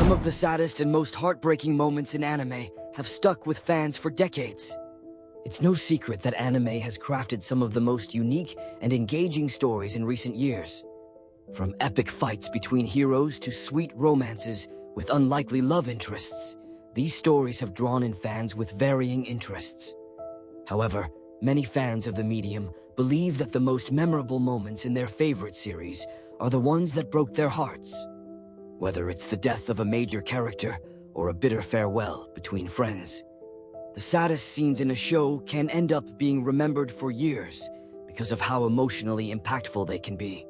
Some of the saddest and most heartbreaking moments in anime have stuck with fans for decades. It's no secret that anime has crafted some of the most unique and engaging stories in recent years. From epic fights between heroes to sweet romances with unlikely love interests, these stories have drawn in fans with varying interests. However, many fans of the medium believe that the most memorable moments in their favorite series are the ones that broke their hearts. Whether it's the death of a major character or a bitter farewell between friends, the saddest scenes in a show can end up being remembered for years because of how emotionally impactful they can be.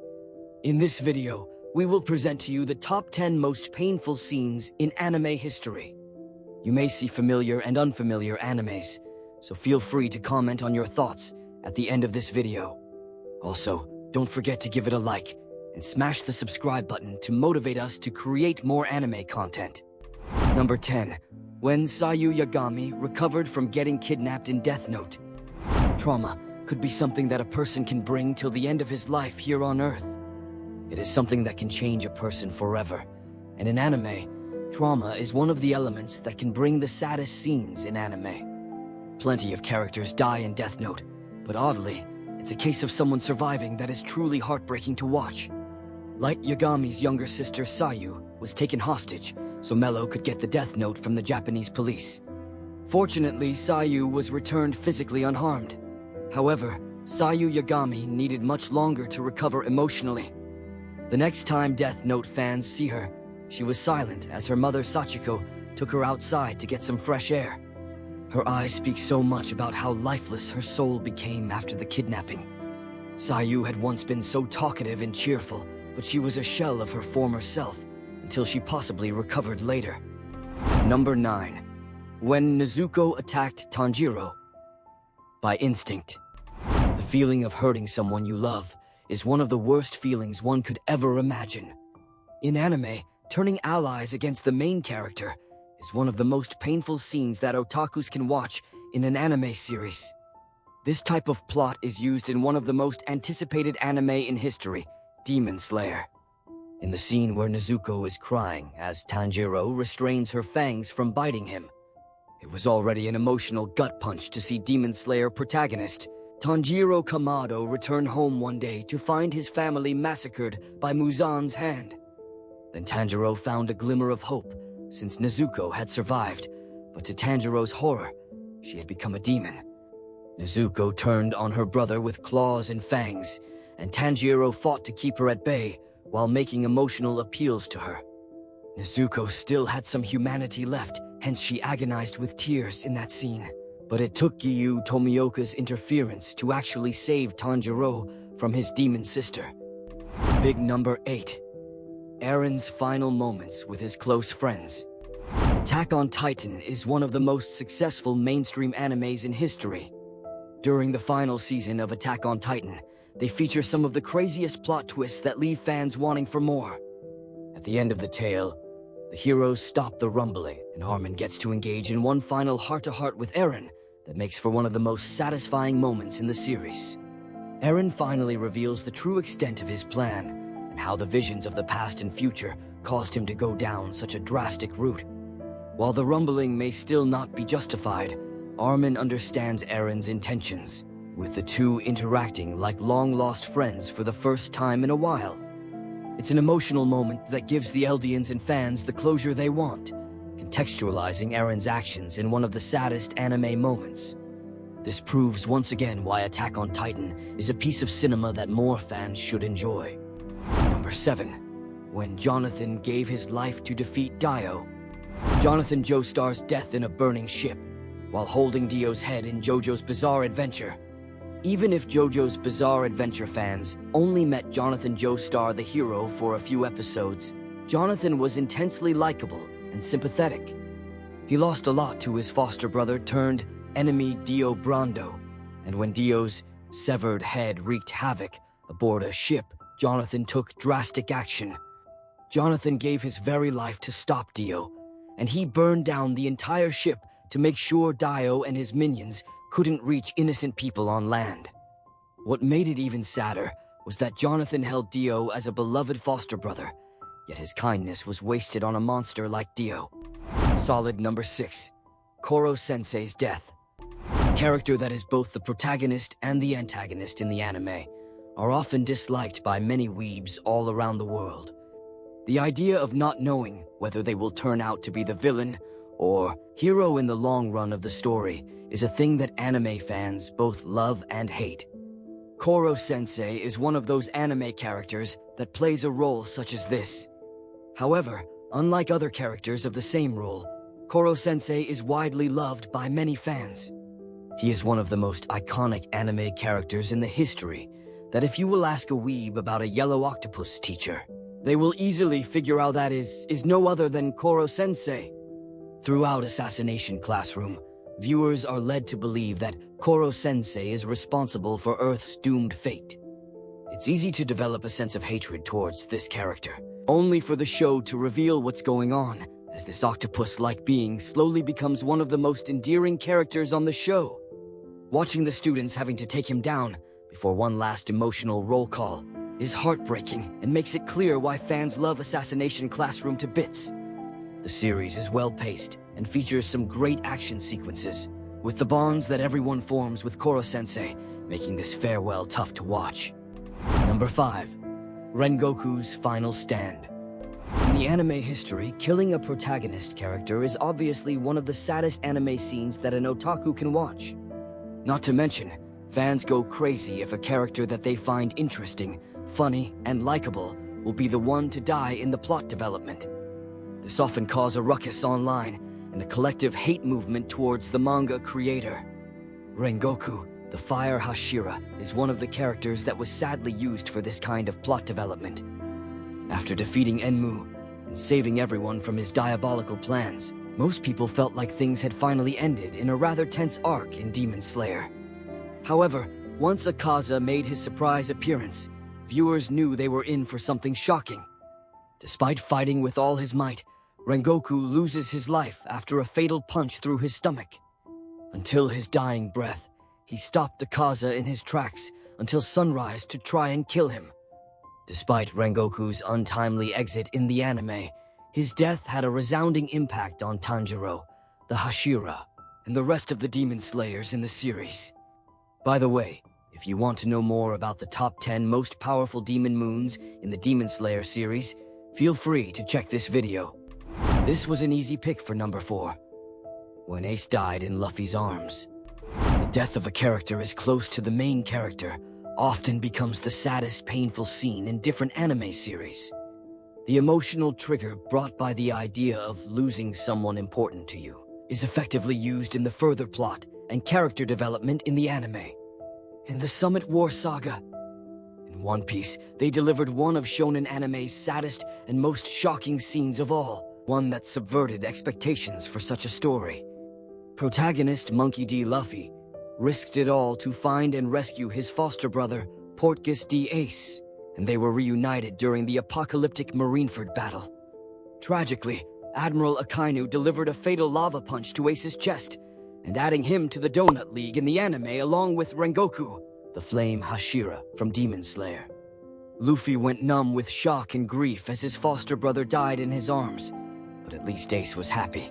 In this video, we will present to you the top 10 most painful scenes in anime history. You may see familiar and unfamiliar animes, so feel free to comment on your thoughts at the end of this video. Also, don't forget to give it a like and smash the subscribe button to motivate us to create more anime content. Number 10. When Sayu Yagami recovered from getting kidnapped in Death Note. Trauma could be something that a person can bring till the end of his life here on Earth. It is something that can change a person forever, and in anime, trauma is one of the elements that can bring the saddest scenes in anime. Plenty of characters die in Death Note, but oddly, it's a case of someone surviving that is truly heartbreaking to watch. Light Yagami's younger sister Sayu was taken hostage, so Mello could get the Death Note from the Japanese police. Fortunately, Sayu was returned physically unharmed. However, Sayu Yagami needed much longer to recover emotionally. The next time Death Note fans see her, she was silent as her mother Sachiko took her outside to get some fresh air. Her eyes speak so much about how lifeless her soul became after the kidnapping. Sayu had once been so talkative and cheerful, but she was a shell of her former self until she possibly recovered later. Number 9. When Nezuko attacked Tanjiro. By instinct. The feeling of hurting someone you love is one of the worst feelings one could ever imagine. In anime, turning allies against the main character is one of the most painful scenes that otakus can watch in an anime series. This type of plot is used in one of the most anticipated anime in history, Demon Slayer. In the scene where Nezuko is crying as Tanjiro restrains her fangs from biting him, it was already an emotional gut punch to see Demon Slayer protagonist Tanjiro Kamado return home one day to find his family massacred by Muzan's hand. Then Tanjiro found a glimmer of hope, since Nezuko had survived, but to Tanjiro's horror, she had become a demon. Nezuko turned on her brother with claws and fangs, and Tanjiro fought to keep her at bay while making emotional appeals to her. Nezuko still had some humanity left, hence she agonized with tears in that scene. But it took Giyu Tomioka's interference to actually save Tanjiro from his demon sister. Big number 8. Eren's final moments with his close friends. Attack on Titan is one of the most successful mainstream animes in history. During the final season of Attack on Titan, they feature some of the craziest plot twists that leave fans wanting for more. At the end of the tale, the heroes stop the rumbling, and Armin gets to engage in one final heart-to-heart with Eren that makes for one of the most satisfying moments in the series. Eren finally reveals the true extent of his plan, and how the visions of the past and future caused him to go down such a drastic route. While the rumbling may still not be justified, Armin understands Eren's intentions, with the two interacting like long-lost friends for the first time in a while. It's an emotional moment that gives the Eldians and fans the closure they want, contextualizing Eren's actions in one of the saddest anime moments. This proves once again why Attack on Titan is a piece of cinema that more fans should enjoy. Number 7. When Jonathan gave his life to defeat Dio. Jonathan Joestar's death in a burning ship, while holding Dio's head in JoJo's Bizarre Adventure. Even if JoJo's Bizarre Adventure fans only met Jonathan Joestar the hero for a few episodes, Jonathan was intensely likable and sympathetic. He lost a lot to his foster brother turned enemy Dio Brando, and when Dio's severed head wreaked havoc aboard a ship, Jonathan took drastic action. Jonathan gave his very life to stop Dio, and he burned down the entire ship to make sure Dio and his minions couldn't reach innocent people on land. What made it even sadder was that Jonathan held Dio as a beloved foster brother, yet his kindness was wasted on a monster like Dio. Solid number 6. Koro Sensei's death. A character that is both the protagonist and the antagonist in the anime are often disliked by many weebs all around the world. The idea of not knowing whether they will turn out to be the villain or hero in the long run of the story is a thing that anime fans both love and hate. Koro Sensei is one of those anime characters that plays a role such as this. However, unlike other characters of the same role, Koro Sensei is widely loved by many fans. He is one of the most iconic anime characters in the history that if you will ask a weeb about a yellow octopus teacher, they will easily figure out that is no other than Koro Sensei. Throughout Assassination Classroom, viewers are led to believe that Koro Sensei is responsible for Earth's doomed fate. It's easy to develop a sense of hatred towards this character, only for the show to reveal what's going on, as this octopus-like being slowly becomes one of the most endearing characters on the show. Watching the students having to take him down before one last emotional roll call is heartbreaking and makes it clear why fans love Assassination Classroom to bits. The series is well-paced and features some great action sequences, with the bonds that everyone forms with Koro Sensei making this farewell tough to watch. Number 5. Rengoku's Final Stand. In the anime history, killing a protagonist character is obviously one of the saddest anime scenes that an otaku can watch. Not to mention, fans go crazy if a character that they find interesting, funny, and likable will be the one to die in the plot development. This often causes a ruckus online and a collective hate movement towards the manga creator. Rengoku, the Fire Hashira, is one of the characters that was sadly used for this kind of plot development. After defeating Enmu and saving everyone from his diabolical plans, most people felt like things had finally ended in a rather tense arc in Demon Slayer. However, once Akaza made his surprise appearance, viewers knew they were in for something shocking. Despite fighting with all his might, Rengoku loses his life after a fatal punch through his stomach. Until his dying breath, he stopped Akaza in his tracks until sunrise to try and kill him. Despite Rengoku's untimely exit in the anime, his death had a resounding impact on Tanjiro, the Hashira, and the rest of the Demon Slayers in the series. By the way, if you want to know more about the top 10 most powerful demon moons in the Demon Slayer series, feel free to check this video. This was an easy pick for number 4. When Ace died in Luffy's arms. The death of a character as close to the main character often becomes the saddest, painful scene in different anime series. The emotional trigger brought by the idea of losing someone important to you is effectively used in the further plot and character development in the anime. In the Summit War Saga, in One Piece, they delivered one of shonen anime's saddest and most shocking scenes of all, one that subverted expectations for such a story. Protagonist Monkey D. Luffy risked it all to find and rescue his foster brother, Portgas D. Ace, and they were reunited during the apocalyptic Marineford battle. Tragically, Admiral Akainu delivered a fatal lava punch to Ace's chest, and adding him to the Donut League in the anime along with Rengoku, the Flame Hashira from Demon Slayer. Luffy went numb with shock and grief as his foster brother died in his arms, but at least Ace was happy.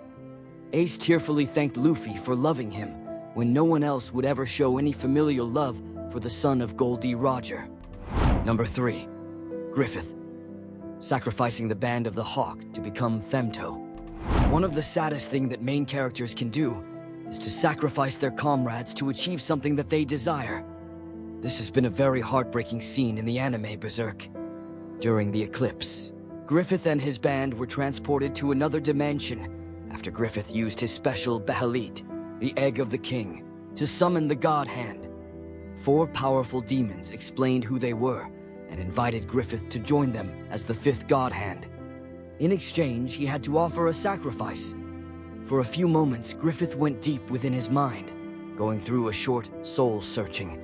Ace tearfully thanked Luffy for loving him when no one else would ever show any familial love for the son of Goldie Roger. Number 3. Griffith. Sacrificing the Band of the Hawk to become Femto. One of the saddest things that main characters can do is to sacrifice their comrades to achieve something that they desire. This has been a very heartbreaking scene in the anime Berserk. During the eclipse, Griffith and his band were transported to another dimension after Griffith used his special Bahalit, the Egg of the King, to summon the God Hand. 4 powerful demons explained who they were and invited Griffith to join them as the 5th God Hand. In exchange, he had to offer a sacrifice. For a few moments, Griffith went deep within his mind, going through a short soul-searching.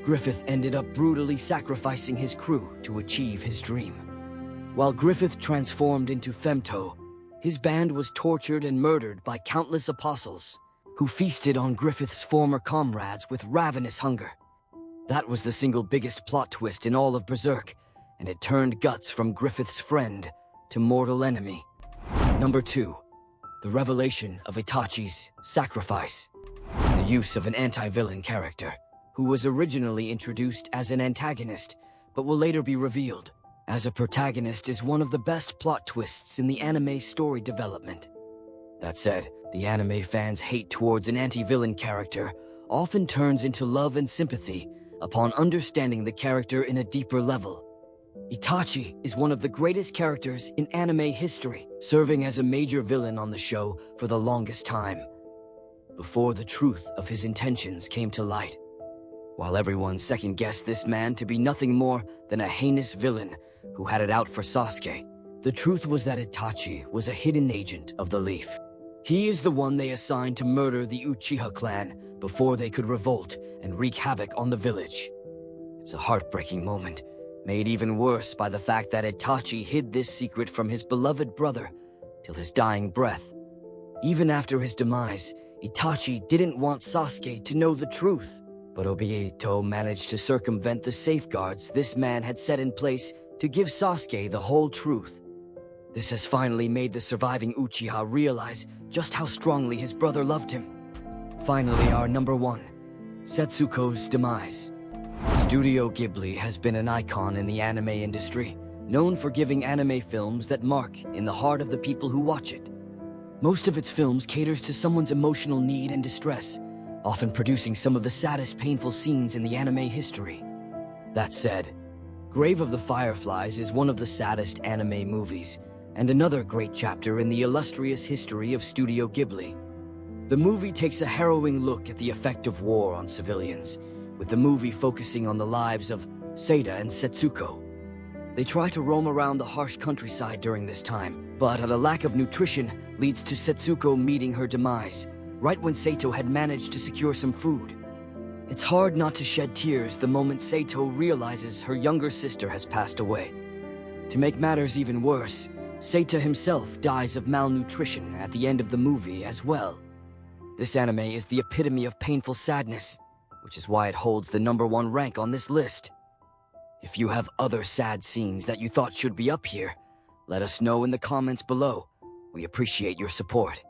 Griffith ended up brutally sacrificing his crew to achieve his dream. While Griffith transformed into Femto, his band was tortured and murdered by countless apostles, who feasted on Griffith's former comrades with ravenous hunger. That was the single biggest plot twist in all of Berserk, and it turned guts from Griffith's friend, to mortal enemy. Number 2. The revelation of Itachis' sacrifice. The use of an anti-villain character, who was originally introduced as an antagonist, but will later be revealed as a protagonist, is one of the best plot twists in the anime story development. That said, the anime fans' hate towards an anti-villain character often turns into love and sympathy upon understanding the character in a deeper level. Itachi is one of the greatest characters in anime history, serving as a major villain on the show for the longest time, before the truth of his intentions came to light. While everyone second-guessed this man to be nothing more than a heinous villain who had it out for Sasuke, the truth was that Itachi was a hidden agent of the Leaf. He is the one they assigned to murder the Uchiha clan before they could revolt and wreak havoc on the village. It's a heartbreaking moment, made even worse by the fact that Itachi hid this secret from his beloved brother till his dying breath. Even after his demise, Itachi didn't want Sasuke to know the truth, but Obito managed to circumvent the safeguards this man had set in place to give Sasuke the whole truth. This has finally made the surviving Uchiha realize just how strongly his brother loved him. Finally, our number 1, Setsuko's demise. Studio Ghibli has been an icon in the anime industry, known for giving anime films that mark in the heart of the people who watch it. Most of its films caters to someone's emotional need and distress, often producing some of the saddest painful scenes in the anime history. That said, Grave of the Fireflies is one of the saddest anime movies, and another great chapter in the illustrious history of Studio Ghibli. The movie takes a harrowing look at the effect of war on civilians, with the movie focusing on the lives of Seda and Setsuko. They try to roam around the harsh countryside during this time, but a lack of nutrition leads to Setsuko meeting her demise, right when Sato had managed to secure some food. It's hard not to shed tears the moment Sato realizes her younger sister has passed away. To make matters even worse, Sato himself dies of malnutrition at the end of the movie as well. This anime is the epitome of painful sadness, which is why it holds the number 1 rank on this list. If you have other sad scenes that you thought should be up here, let us know in the comments below. We appreciate your support.